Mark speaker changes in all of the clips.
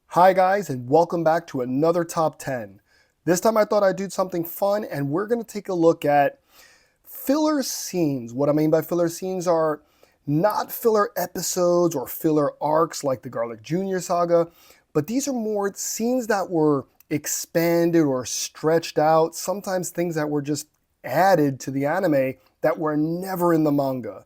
Speaker 1: Hi guys, and welcome back to another top 10. This time I thought I'd do something fun, and we're going to take a look at filler scenes. What I mean by filler scenes are not filler episodes or filler arcs like the Garlic Jr. saga, but these are more scenes that were expanded or stretched out, sometimes things that were just added to the anime that were never in the manga.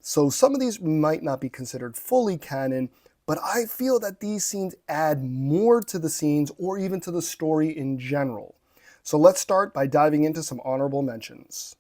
Speaker 1: So some of these might not be considered fully canon, but I feel that these scenes add more to the scenes or even to the story in general. So let's start by diving into some honorable mentions.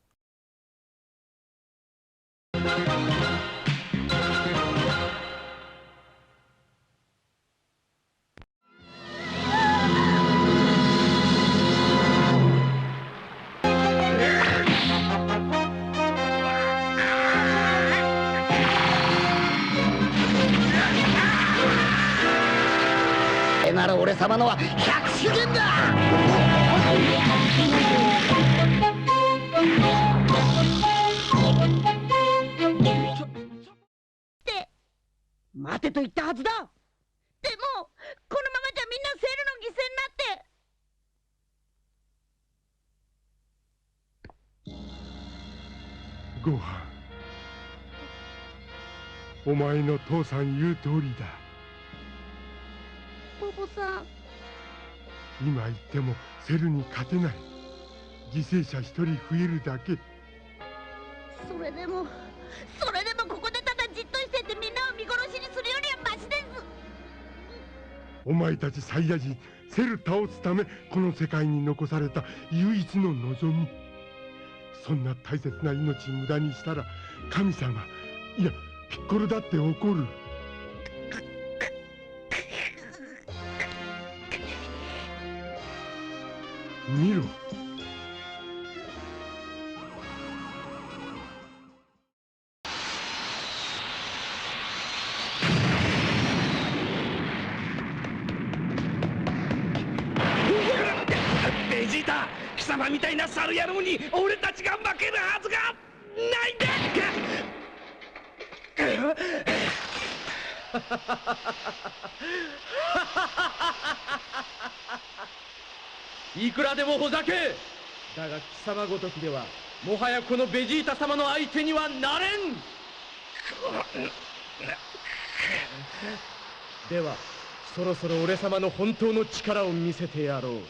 Speaker 2: Gohan、お前の父さん言う通りだ。
Speaker 3: ボボさん、
Speaker 2: 今言ってもセルに勝てない。犠牲者一人増えるだけ。
Speaker 3: それでもここでただじっとしててみんなを見殺しにするよりはマシです。
Speaker 2: お前たちサイヤ人、セル倒すためこの世界に残された唯一の望み。そんな大切な命無駄にしたら神様、いやピッコロだって怒る。見ろ。ベジータ、貴様みたいな猿野郎に俺たちが負けるはずがないんだ。
Speaker 4: いくらでもほざけ。だが貴様ごときではもはやこのベジータ様の相手にはなれん。ではそろそろ俺様の本当の力を見せてやろう。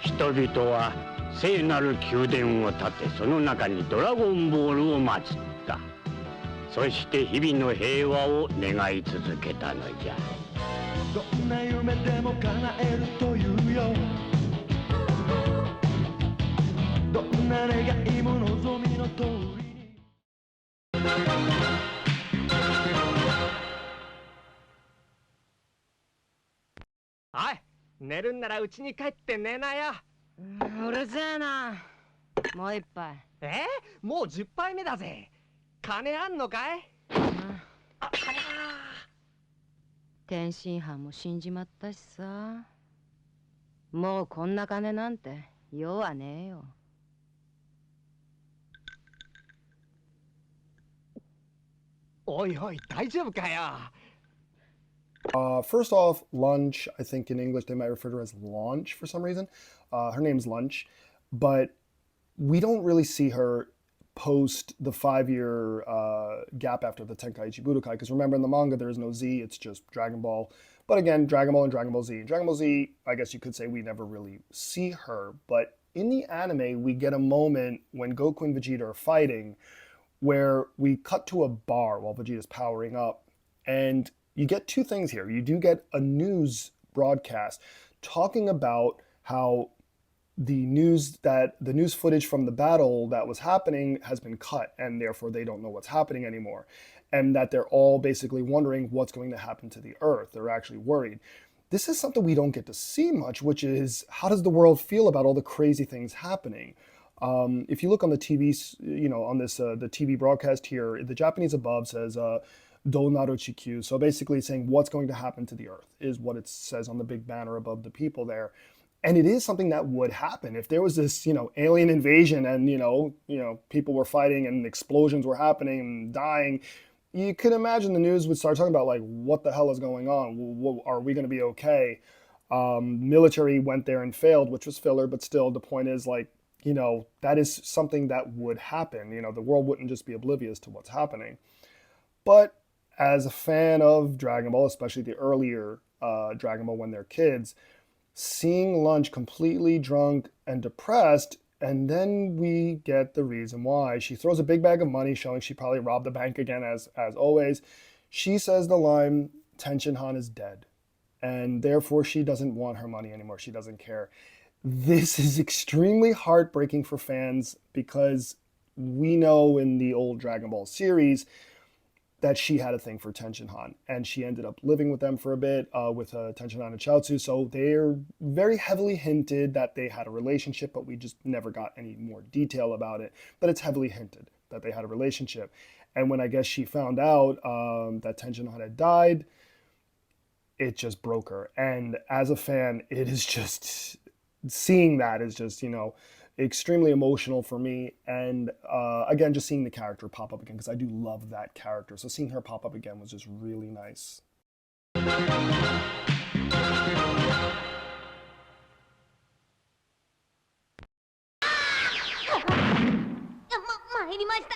Speaker 5: 人々は聖なる宮殿を建て、その中にドラゴンボールを祀った。そして日々の平和を願い続けたのじゃ。
Speaker 6: どんな夢でも叶えるというよ。どんな願いも望みの通りに。
Speaker 4: おい、寝るんならうちに帰って寝なよ。
Speaker 7: うるせえな。もう一杯。
Speaker 4: もう10杯目だぜ。金あんのかい？あ、金
Speaker 7: 天津飯も死んじまったしさ。もうこんな金なんて用はねえよ。
Speaker 4: おいおい、大丈夫かよ。
Speaker 1: First off, Lunch, I think in English they might refer to her as Launch for some reason. Her name's Lunch, but we don't really see her post the 5-year gap after the Tenkaichi Budokai. Because remember, in the manga, there is no Z, it's just Dragon Ball. But again, Dragon Ball and Dragon Ball Z. Dragon Ball Z, I guess you could say we never really see her. But in the anime, we get a moment when Goku and Vegeta are fighting where we cut to a bar while Vegeta's powering up. And you get two things here. You do get a news broadcast talking about how the news footage from the battle that was happening has been cut, and therefore they don't know what's happening anymore, and that they're all basically wondering what's going to happen to the Earth. They're actually worried. This is something we don't get to see much, which is how does the world feel about all the crazy things happening? If you look on the TV, on this the TV broadcast here, the Japanese above says "Do naru chikyu," so basically saying what's going to happen to the Earth is what it says on the big banner above the people there. And it is something that would happen if there was this, alien invasion and people were fighting and explosions were happening and dying. You could imagine the news would start talking about like, what the hell is going on? Are we going to be okay? Military went there and failed, which was filler, but still, the point is like, that is something that would happen. The world wouldn't just be oblivious to what's happening. But as a fan of Dragon Ball, especially the earlier Dragon Ball when they're kids, seeing Lunch completely drunk and depressed, and then we get the reason why. She throws a big bag of money, showing she probably robbed the bank again, as always. She says the line, Tenshin Han is dead, and therefore she doesn't want her money anymore. She doesn't care. This is extremely heartbreaking for fans because we know in the old Dragon Ball series that she had a thing for Tenshin Han, and she ended up living with them for a bit with Tenshin Han and Chaozu. So they're very heavily hinted that they had a relationship, but we just never got any more detail about it. But it's heavily hinted that they had a relationship. And when I guess she found out that Tenshin Han had died, it just broke her. And as a fan, it is just, seeing that is just, extremely emotional for me. And again, just seeing the character pop up again, because I do love that character. So seeing her pop up again was just really nice.
Speaker 3: 参りました。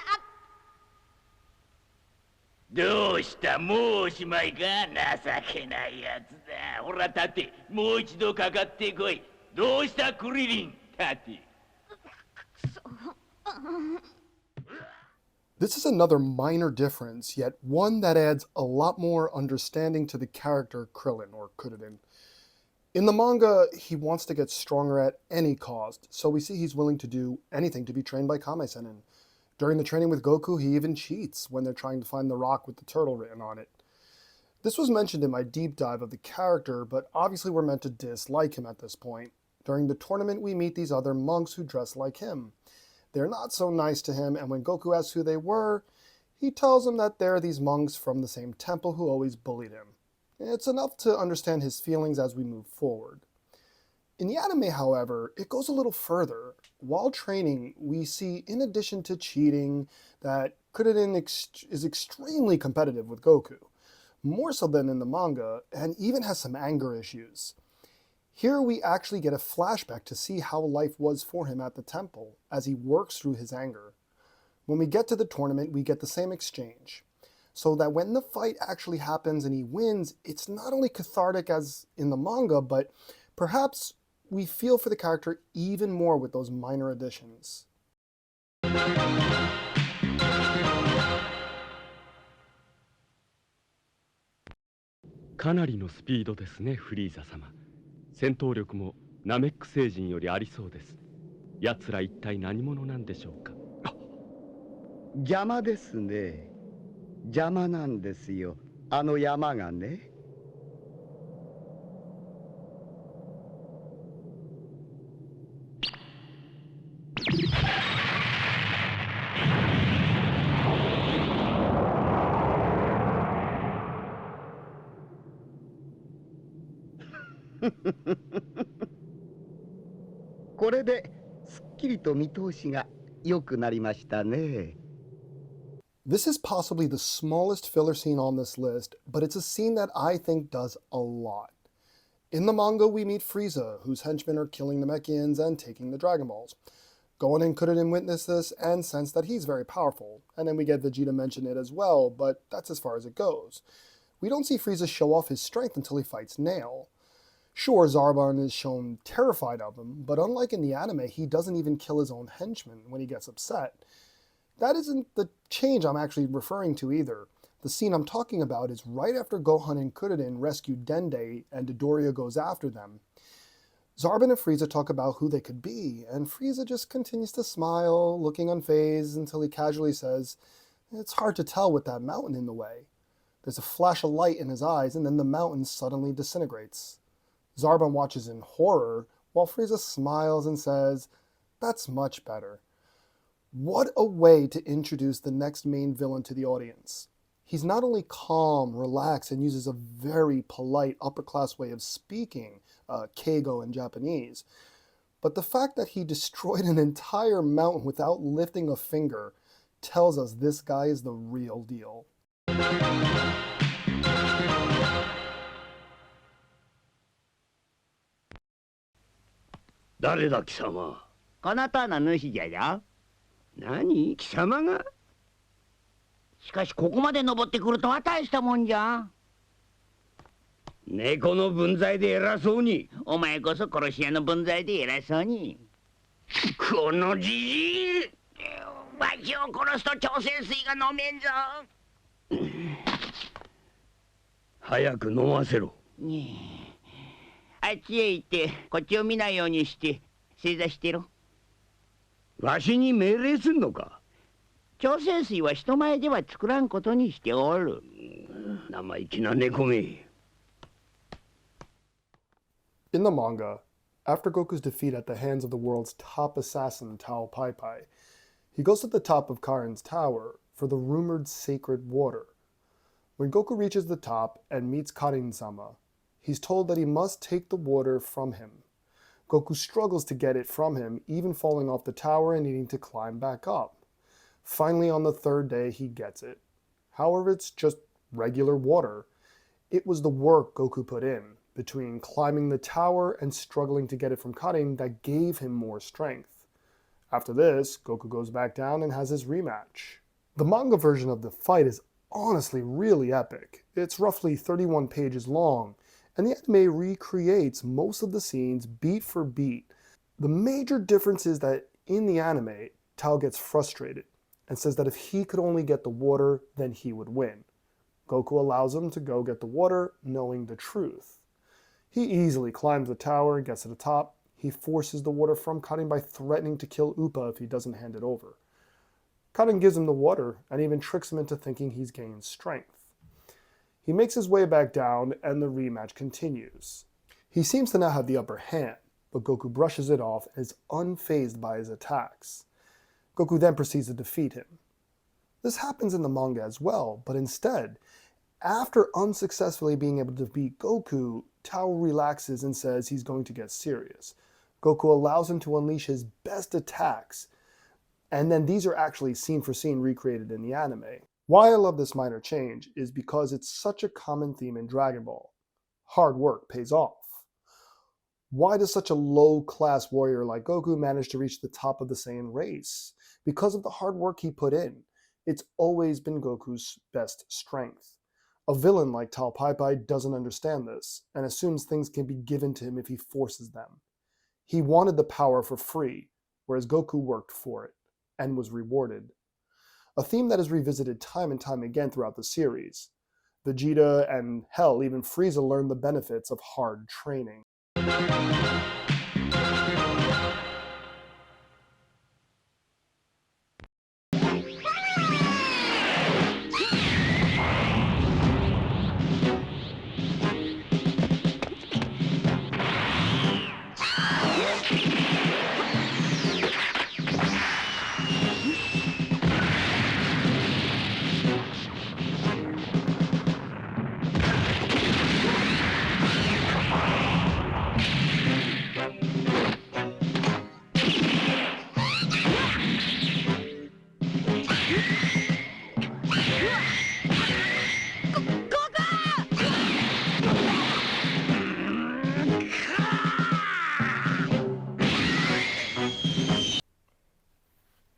Speaker 5: どうしたもうおしまいか情けないやつだほら立ってもう一度かかってこいどうしたクリリン立って
Speaker 1: This is another minor difference, yet one that adds a lot more understanding to the character Krillin, or Kuririn. In the manga, he wants to get stronger at any cost, so we see he's willing to do anything to be trained by Kame-Sennin. During the training with Goku, he even cheats when they're trying to find the rock with the turtle written on it. This was mentioned in my deep dive of the character, but obviously we're meant to dislike him at this point. During the tournament, we meet these other monks who dress like him. They're not so nice to him, and when Goku asks who they were, he tells him that they're these monks from the same temple who always bullied him. It's enough to understand his feelings as we move forward. In the anime, however, it goes a little further. While training, we see, in addition to cheating, that Kuririn is extremely competitive with Goku, more so than in the manga, and even has some anger issues. Here we actually get a flashback to see how life was for him at the temple, as he works through his anger. When we get to the tournament, we get the same exchange. So that when the fight actually happens and he wins, it's not only cathartic as in the manga, but perhaps we feel for the character even more with those minor additions.
Speaker 8: かなりのスピードですね、フリーザ様。戦闘力もナメック星人よりありそうです。奴ら一体何者なんでしょうか。
Speaker 9: 邪魔ですね。邪魔なんですよ。あの山がね。これですっきりと見通しが良くなりましたね。
Speaker 1: This is possibly the smallest filler scene on this list, but it's a scene that I think does a lot. In the manga, we meet Frieza, whose henchmen are killing the Namekians and taking the Dragon Balls. Gohan and Kuririn witness this and sense that he's very powerful, and then we get Vegeta mention it as well, but that's as far as it goes. We don't see Frieza show off his strength until he fights Nail. Sure, Zarbon is shown terrified of him, but unlike in the anime, he doesn't even kill his own henchmen when he gets upset. That isn't the change I'm actually referring to either. The scene I'm talking about is right after Gohan and Kuririn rescue Dende and Dodoria goes after them. Zarbon and Frieza talk about who they could be, and Frieza just continues to smile, looking unfazed until he casually says, "It's hard to tell with that mountain in the way." There's a flash of light in his eyes, and then the mountain suddenly disintegrates. Zarbon watches in horror, while Frieza smiles and says, "That's much better." What a way to introduce the next main villain to the audience. He's not only calm, relaxed, and uses a very polite upper-class way of speaking, keigo in Japanese, but the fact that he destroyed an entire mountain without lifting a finger tells us this guy is the real deal.
Speaker 5: 誰だ貴様。
Speaker 10: こなたの主じゃよ。
Speaker 5: 何貴様が。
Speaker 10: しかしここまで登ってくるとは大したもんじゃ。
Speaker 5: 猫の分際で偉そうに。
Speaker 10: お前こそ殺し屋の分際で偉そうに。
Speaker 5: このじじい。わしを殺すと調整水が飲めんぞ。早く飲ませろ。
Speaker 10: あっちへ行ってこっちを見ないようにして正座してろ。
Speaker 5: わしに命令すんのか。
Speaker 10: 調整水は人前では作らんことにしておる。
Speaker 5: 生意気な猫め。
Speaker 1: In the manga, after Goku's defeat at the hands of the world's top assassin Tao Pai Pai, he goes to the top of Karin's tower for the rumored sacred water. When Goku reaches the top and meets Karin-sama, he's told that he must take the water from him. Goku struggles to get it from him, even falling off the tower and needing to climb back up. Finally, on the third day, he gets it. However, it's just regular water. It was the work Goku put in, between climbing the tower and struggling to get it from Karin, that gave him more strength. After this, Goku goes back down and has his rematch. The manga version of the fight is honestly really epic. It's roughly 31 pages long, and the anime recreates most of the scenes beat for beat. The major difference is that in the anime, Tao gets frustrated and says that if he could only get the water, then he would win. Goku allows him to go get the water, knowing the truth. He easily climbs the tower and gets to the top. He forces the water from Karin by threatening to kill Upa if he doesn't hand it over. Karin gives him the water and even tricks him into thinking he's gained strength. He makes his way back down and the rematch continues. He seems to now have the upper hand, but Goku brushes it off and is unfazed by his attacks. Goku then proceeds to defeat him. This happens in the manga as well, but instead, after unsuccessfully being able to beat Goku, Tao relaxes and says he's going to get serious. Goku allows him to unleash his best attacks, and then these are actually scene for scene recreated in the anime. Why I love this minor change is because it's such a common theme in Dragon Ball. Hard work pays off. Why does such a low-class warrior like Goku manage to reach the top of the Saiyan race? Because of the hard work he put in. It's always been Goku's best strength. A villain like Tao Pai Pai doesn't understand this, and assumes things can be given to him if he forces them. He wanted the power for free, whereas Goku worked for it, and was rewarded. A theme that is revisited time and time again throughout the series. Vegeta and hell, even Frieza learned the benefits of hard training.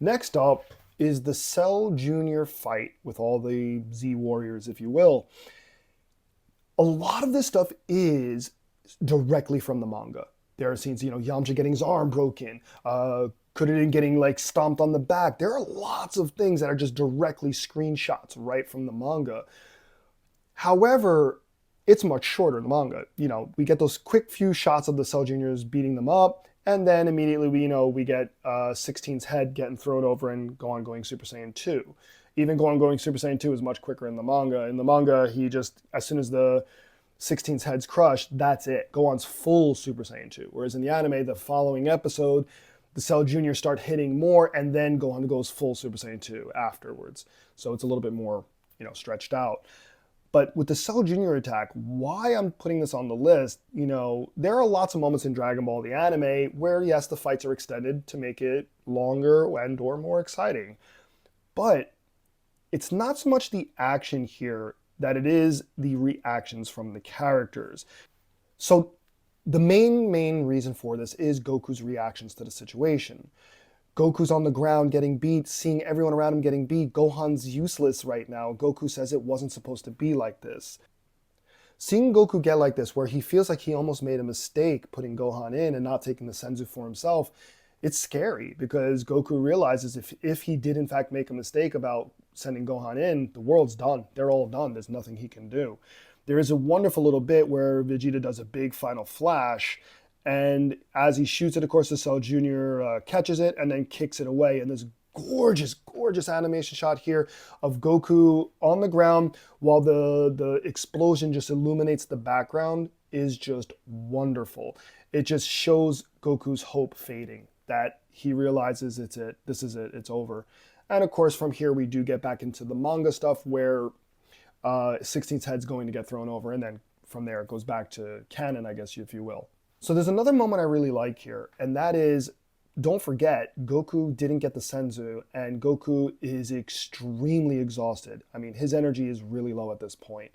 Speaker 1: Next up is the Cell Jr. fight with all the Z Warriors, if you will. A lot of this stuff is directly from the manga. There are scenes, Yamcha getting his arm broken, Kuririn getting like stomped on the back. There are lots of things that are just directly screenshots right from the manga. However, it's much shorter in the manga. We get those quick few shots of the Cell Juniors beating them up, and then immediately we get 16's head getting thrown over and Gohan going Super Saiyan 2. Even Gohan going Super Saiyan 2 is much quicker in the manga. In the manga, he just, as soon as the 16's head's crushed, that's it. Gohan's full Super Saiyan 2. Whereas in the anime, the following episode, the Cell Juniors start hitting more, and then Gohan goes full Super Saiyan 2 afterwards. So it's a little bit more, stretched out. But with the Cell Jr. attack, why I'm putting this on the list, there are lots of moments in Dragon Ball, the anime, where yes, the fights are extended to make it longer and or more exciting. But it's not so much the action here that it is the reactions from the characters. So the main reason for this is Goku's reactions to the situation. Goku's on the ground getting beat, seeing everyone around him getting beat. Gohan's useless right now. Goku says it wasn't supposed to be like this. Seeing Goku get like this, where he feels like he almost made a mistake putting Gohan in and not taking the Senzu for himself, it's scary because Goku realizes if he did in fact make a mistake about sending Gohan in, the world's done. They're all done. There's nothing he can do. There is a wonderful little bit where Vegeta does a big final flash, and as he shoots it, of course, the Cell Jr. Catches it and then kicks it away. And this gorgeous animation shot here of Goku on the ground while the explosion just illuminates the background is just wonderful. It just shows Goku's hope fading, that he realizes it's it, this is it, it's over. And of course, from here, we do get back into the manga stuff where 16's head's going to get thrown over, and then from there it goes back to canon, I guess, if you will. So there's another moment I really like here, and that is, don't forget, Goku didn't get the Senzu, and Goku is extremely exhausted. I mean, his energy is really low at this point.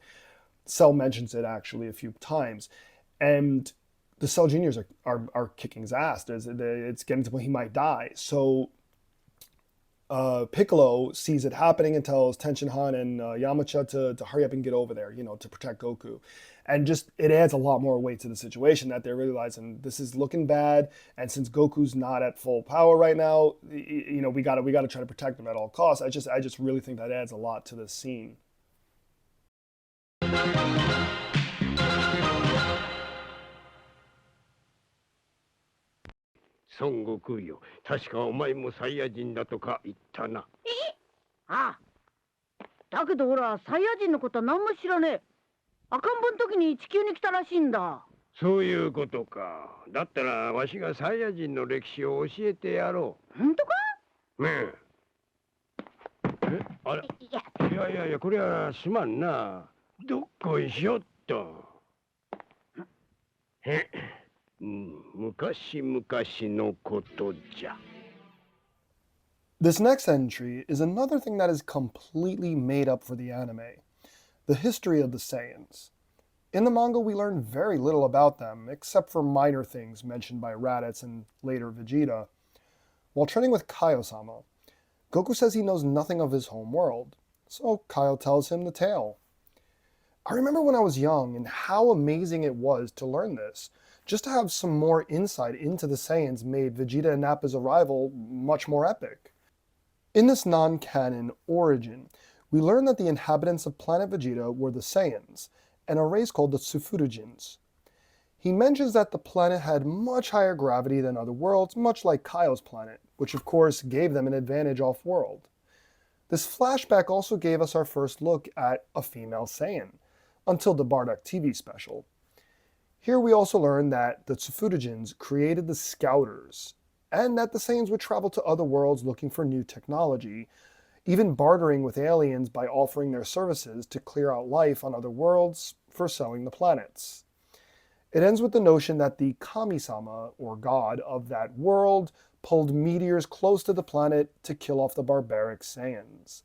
Speaker 1: Cell mentions it actually a few times, and the Cell Juniors are kicking his ass. It's getting to the point he might die. So Piccolo sees it happening and tells Tenshinhan and Yamcha to hurry up and get over there, to protect Goku. And just, it adds a lot more weight to the situation that they're realizing this is looking bad. And since Goku's not at full power right now, we gotta try to protect him at all costs. I just really think that adds a lot to this scene.
Speaker 5: 孫悟空よ、確かお前もサイヤ人だとか言ったな。
Speaker 3: ああ。だけどほら、サイヤ人のことは何も知らねえ。赤ん坊の時に地球に来たらしいんだ。
Speaker 5: そういうことか。だったらわしがサイヤ人の歴史を教えてやろ
Speaker 3: う。本当か？
Speaker 5: ねえ。あれ、いや、これはすまんな。どっこいしょっと。昔々のことじゃ。
Speaker 1: This next entry is another thing that is completely made up for the anime. The history of the Saiyans. In the manga, we learn very little about them, except for minor things mentioned by Raditz and later Vegeta. While training with Kaio-sama, Goku says he knows nothing of his home world, so Kaio tells him the tale. I remember when I was young and how amazing it was to learn this. Just to have some more insight into the Saiyans made Vegeta and Nappa's arrival much more epic. In this non-canon origin, we learn that the inhabitants of planet Vegeta were the Saiyans, and a race called the Tsufurujins. He mentions that the planet had much higher gravity than other worlds, much like Kaio's planet, which of course gave them an advantage off-world. This flashback also gave us our first look at a female Saiyan, until the Bardock TV special. Here we also learn that the Tsufurujins created the Scouters, and that the Saiyans would travel to other worlds looking for new technology, even bartering with aliens by offering their services to clear out life on other worlds for selling the planets. It ends with the notion that the Kami-sama, or god, of that world pulled meteors close to the planet to kill off the barbaric Saiyans.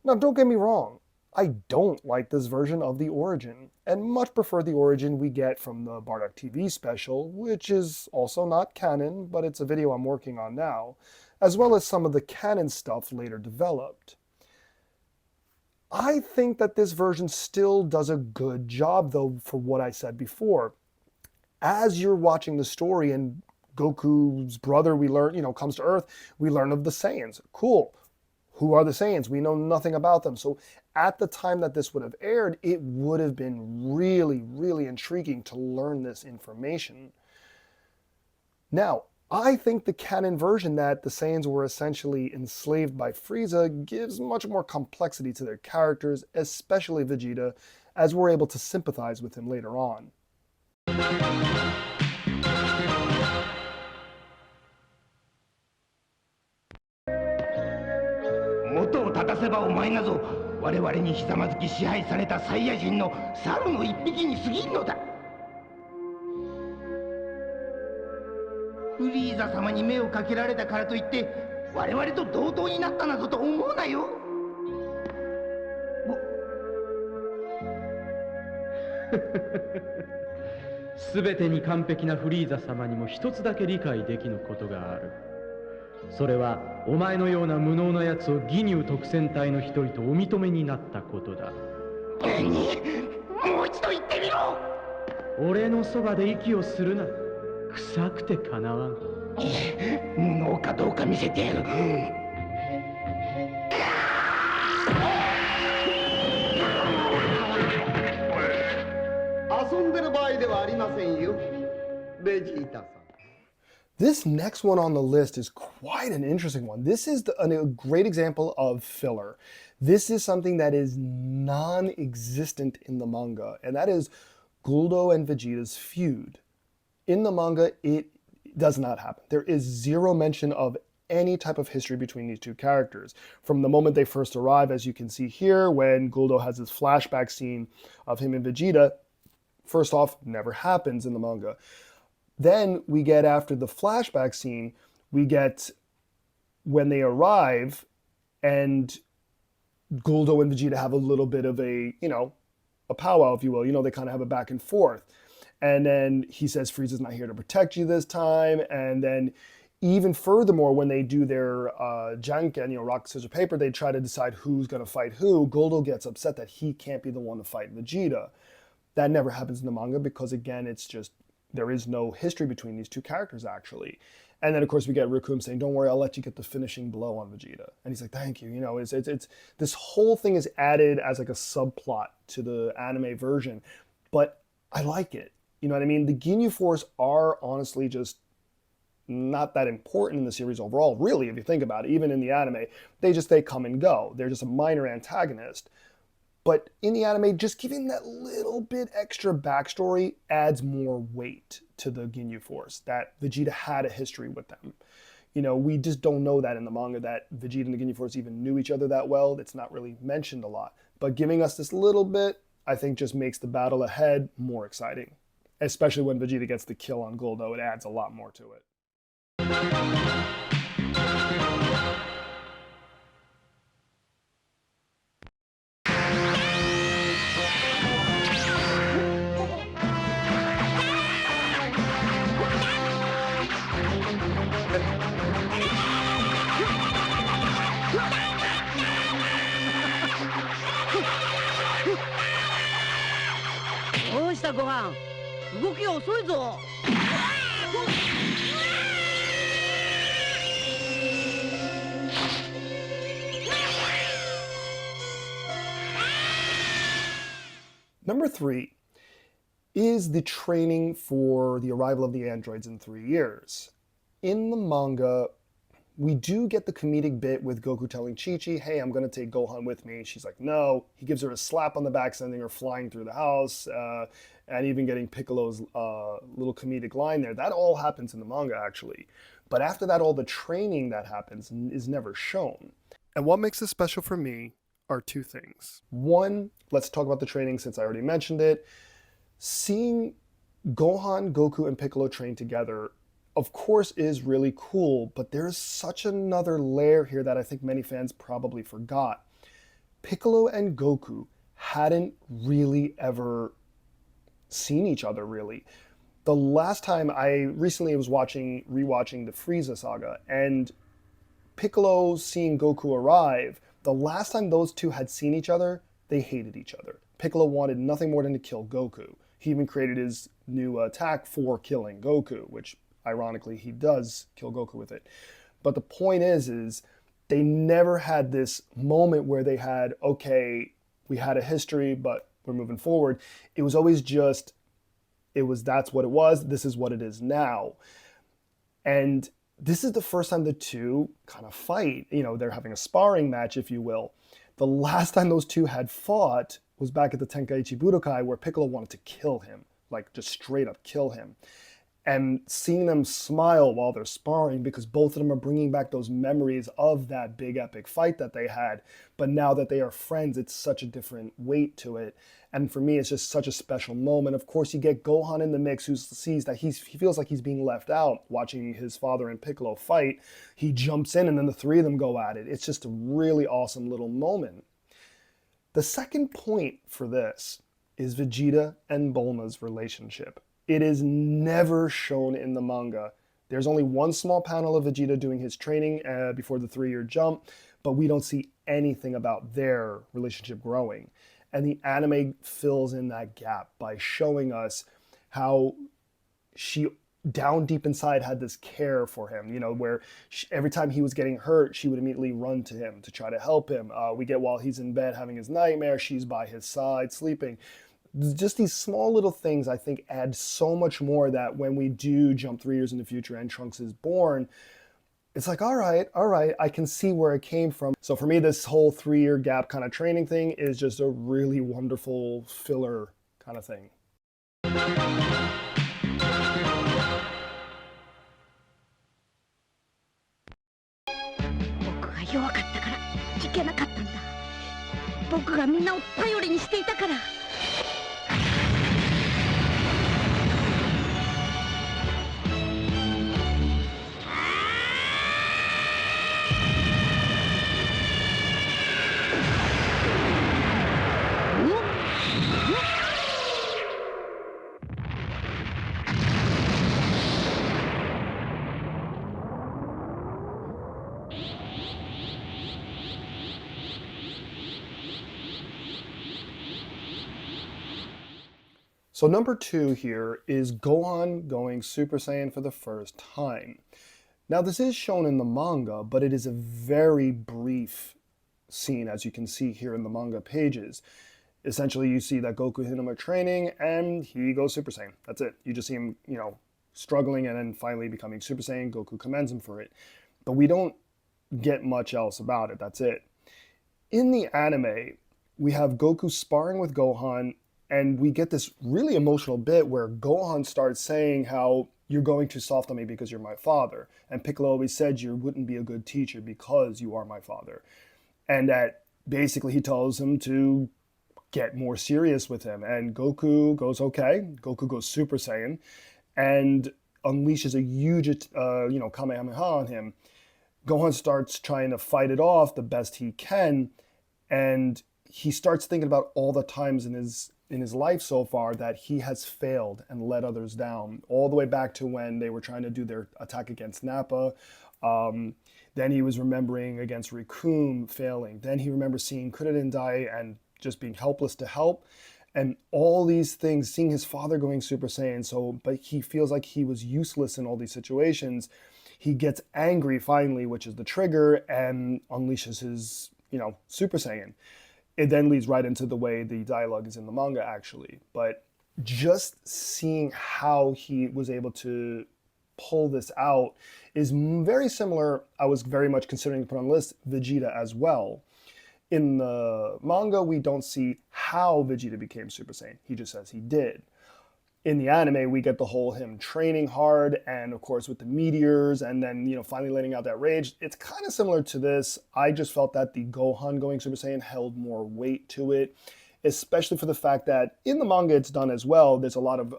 Speaker 1: Now don't get me wrong, I don't like this version of the origin, and much prefer the origin we get from the Bardock TV special, which is also not canon, but it's a video I'm working on now. as well as some of the canon stuff later developed. I think that this version still does a good job, though, for what I said before. As you're watching the story and Goku's brother, we learn, comes to Earth, we learn of the Saiyans. Cool. Who are the Saiyans? We know nothing about them. So at the time that this would have aired, it would have been really, really intriguing to learn this information. Now, I think the canon version that the Saiyans were essentially enslaved by Frieza gives much more complexity to their characters, especially Vegeta, as we're able to sympathize with him later on.
Speaker 10: 元を正せばお前なぞ我々にひざまずき支配されたサイヤ人の猿の一匹に過ぎんのだ。フリーザ様に目をかけられたからといって我々と同等になったなどと思うなよ。
Speaker 4: すべてに完璧なフリーザ様にも一つだけ理解できぬことがある。それはお前のような無能なやつを義乳特戦隊の一人とお認めになったことだ。
Speaker 10: 何？もう一度言ってみろ。
Speaker 4: 俺のそばで息をするな。臭くてかなわん。
Speaker 10: 無能かどうか見せてやる。
Speaker 9: 遊んでる場合ではありませんよ、ベジータさん。
Speaker 1: This next one on the list is quite an interesting one. This is a great example of filler. This is something that is non-existent in the manga, and that is Guldo and Vegeta's feud. In the manga, it does not happen. There is zero mention of any type of history between these two characters. From the moment they first arrive, as you can see here, when Guldo has his flashback scene of him and Vegeta, first off, never happens in the manga. Then we get, after the flashback scene, we get when they arrive and Guldo and Vegeta have a little bit of a powwow, if you will. They kind of have a back and forth. And then he says, Frieza's not here to protect you this time. And then even furthermore, when they do their janken, rock, scissors, paper, they try to decide who's going to fight who. Guldo gets upset that he can't be the one to fight Vegeta. That never happens in the manga because, again, it's just, there is no history between these two characters, actually. And then, of course, we get Raccoon saying, don't worry, I'll let you get the finishing blow on Vegeta. And he's like, thank you. It's this whole thing is added as like a subplot to the anime version. But I like it. You know what I mean? The Ginyu Force are honestly just not that important in the series overall. Really, if you think about it, even in the anime, they come and go. They're just a minor antagonist. But in the anime, just giving that little bit extra backstory adds more weight to the Ginyu Force, that Vegeta had a history with them. We just don't know that in the manga, that Vegeta and the Ginyu Force even knew each other that well. It's not really mentioned a lot. But giving us this little bit, I think, just makes the battle ahead more exciting. Especially when Vegeta gets the kill on Guldo, it adds a lot more to it.
Speaker 3: Gohan, 動きが遅いぞ。
Speaker 1: Number 3 is the training for the arrival of the androids in 3 years. In the manga, we do get the comedic bit with Goku telling Chi-Chi, hey, I'm going to take Gohan with me. She's like, no. He gives her a slap on the back, sending her flying through the house, and even getting Piccolo's little comedic line there. That all happens in the manga, actually. But after that, all the training that happens is never shown. And what makes this special for me are 2 things. One, let's talk about the training since I already mentioned it. Seeing Gohan, Goku, and Piccolo train together, of course, is really cool, but there's such another layer here that I think many fans probably forgot. Piccolo and Goku hadn't really ever seen each other, really. The last time I recently was rewatching the Frieza saga, and Piccolo seeing Goku arrive, the last time those two had seen each other, they hated each other. Piccolo wanted nothing more than to kill Goku. He even created his new attack for killing Goku, which ironically he does kill Goku with it. But the point is they never had this moment where they had, okay, we had a history, but we're moving forward. It was always just, that's what it was. This is what it is now. And this is the first time the two kind of fight. You know, they're having a sparring match, if you will. The last time those two had fought was back at the Tenkaichi Budokai, where Piccolo wanted to kill him, like just straight up kill him. And seeing them smile while they're sparring, because both of them are bringing back those memories of that big epic fight that they had. But now that they are friends, it's such a different weight to it. And for me, it's just such a special moment. Of course, you get Gohan in the mix, who sees that he feels like he's being left out watching his father and Piccolo fight. He jumps in and then the three of them go at it. It's just a really awesome little moment. The second point for this is Vegeta and Bulma's relationship. It is never shown in the manga. There's only one small panel of Vegeta doing his training before the 3-year jump, but we don't see anything about their relationship growing. And the anime fills in that gap by showing us how she, down deep inside, had this care for him, you know, where every time he was getting hurt, she would immediately run to him to try to help him. We get while he's in bed having his nightmare, she's by his side sleeping. Just these small little things, I think, add so much more that when we do jump 3 years in the future and Trunks is born, it's like, all right, I can see where it came from. So for me, this whole 3-year gap kind of training thing is just a really wonderful filler kind of thing.
Speaker 3: 僕が弱かったからいけなかったんだ。僕がみんなを頼りにしていたから。
Speaker 1: So number 2 here is Gohan going Super Saiyan for the first time. Now this is shown in the manga, but it is a very brief scene, as you can see here in the manga pages. Essentially, you see that Goku and him are training, and he goes Super Saiyan. That's it. You just see him, you know, struggling and then finally becoming Super Saiyan. Goku commends him for it. But we don't get much else about it. That's it. In the anime, we have Goku sparring with Gohan, and we get this really emotional bit where Gohan starts saying how you're going too soft on me because you're my father. And Piccolo always said you wouldn't be a good teacher because you are my father. And that basically he tells him to get more serious with him. And Goku goes, okay. Goku goes Super Saiyan and unleashes a huge, Kamehameha on him. Gohan starts trying to fight it off the best he can. And he starts thinking about all the times in his life so far that he has failed and let others down, all the way back to when they were trying to do their attack against Nappa. Then he was remembering against Rikun failing. Then he remembers seeing Kuririn die and just being helpless to help. And all these things, seeing his father going Super Saiyan, but he feels like he was useless in all these situations. He gets angry finally, which is the trigger, and unleashes his, Super Saiyan. It then leads right into the way the dialogue is in the manga, actually. But just seeing how he was able to pull this out is very similar. I was very much considering to put on the list Vegeta as well. In the manga, we don't see how Vegeta became Super Saiyan. He just says he did. In the anime, we get the whole him training hard, and of course with the meteors, and then finally letting out that rage. It's kind of similar to this. I just felt that the Gohan going Super Saiyan held more weight to it, especially for the fact that in the manga it's done as well. There's a lot of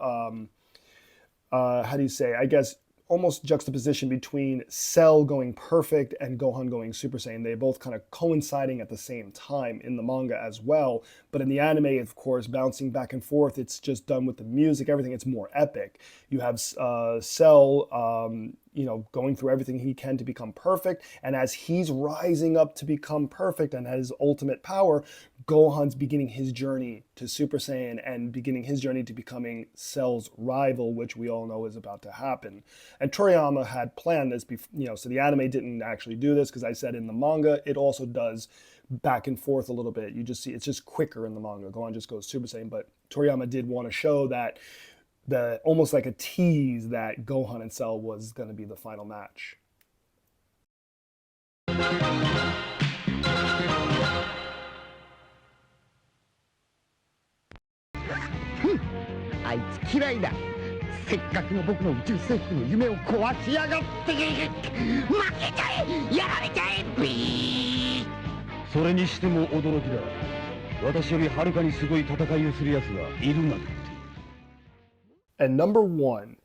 Speaker 1: almost juxtaposition between Cell going perfect and Gohan going Super Saiyan. They both kind of coinciding at the same time in the manga as well. But in the anime, of course, bouncing back and forth, it's just done with the music, everything. It's more epic. You have Cell going through everything he can to become perfect. And as he's rising up to become perfect and has ultimate power, Gohan's beginning his journey to Super Saiyan and beginning his journey to becoming Cell's rival, which we all know is about to happen. And Toriyama had planned this, so the anime didn't actually do this, because I said in the manga, it also does back and forth a little bit. You just see it's just quicker in the manga. Gohan just goes Super Saiyan, but Toriyama did want to show that almost like a tease that Gohan and Cell was going to be the final match.
Speaker 9: あいつ嫌いだ。せっかくの僕の宇宙征服の夢を壊しやがって。負けちゃえ、やられちゃえ、ビー。
Speaker 6: それにしても驚きだ。私よりはるかにすごい戦いをする奴がいるなんて。
Speaker 1: And number one,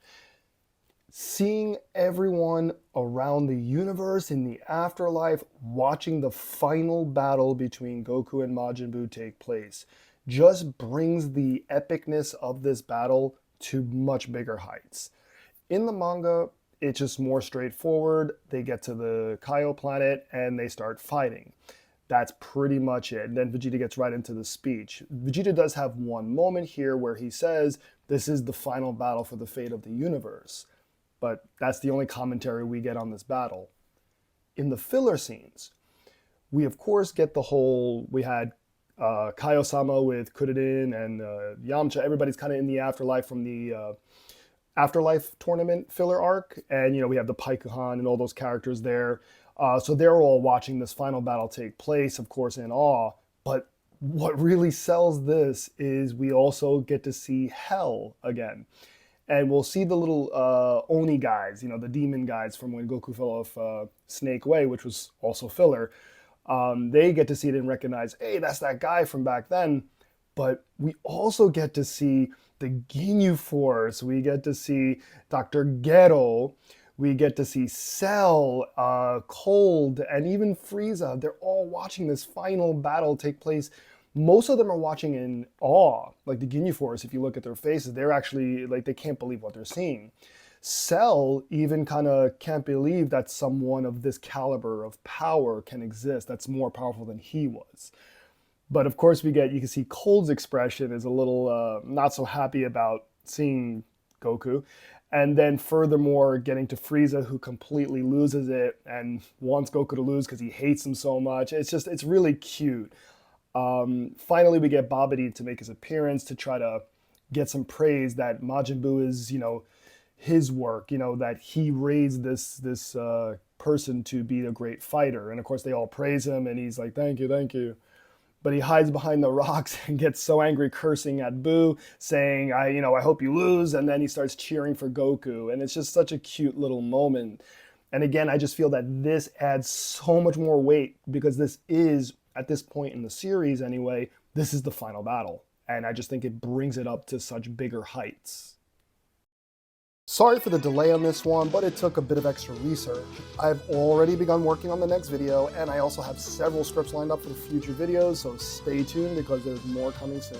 Speaker 1: seeing everyone around the universe in the afterlife watching the final battle between Goku and Majin Buu take place just brings the epicness of this battle to much bigger heights. In the manga, it's just more straightforward. They get to the Kaio planet and they start fighting. That's pretty much it. And then Vegeta gets right into the speech. Vegeta does have one moment here where he says, this is the final battle for the fate of the universe. But that's the only commentary we get on this battle. In the filler scenes, we of course get we had Kaio-sama with Kuririn and Yamcha. Everybody's kind of in the afterlife from the Afterlife tournament filler arc. And, we have the Paikuhan and all those characters there. So they're all watching this final battle take place, of course, in awe. But what really sells this is we also get to see Hell again. And we'll see the little Oni guys, the demon guys from when Goku fell off Snake Way, which was also filler. They get to see it and recognize, hey, that's that guy from back then. But we also get to see the Ginyu Force. We get to see Dr. Gero. We get to see Cell, Cold, and even Frieza. They're all watching this final battle take place. Most of them are watching in awe. Like the Ginyu Force, if you look at their faces, they're actually, they can't believe what they're seeing. Cell even kind of can't believe that someone of this caliber of power can exist that's more powerful than he was. But of course you can see Cold's expression is a little not so happy about seeing Goku. And then furthermore, getting to Frieza, who completely loses it and wants Goku to lose because he hates him so much. It's really cute. Finally, we get Babidi to make his appearance to try to get some praise that Majin Buu is, his work, that he raised this person to be a great fighter. And of course, they all praise him and he's like, thank you, thank you. But he hides behind the rocks and gets so angry, cursing at Buu, saying, I hope you lose. And then he starts cheering for Goku. And it's just such a cute little moment. And again, I just feel that this adds so much more weight because this is, at this point in the series anyway, this is the final battle. And I just think it brings it up to such bigger heights. Sorry for the delay on this one, but it took a bit of extra research. I've already begun working on the next video, and I also have several scripts lined up for the future videos, so stay tuned because there's more coming soon.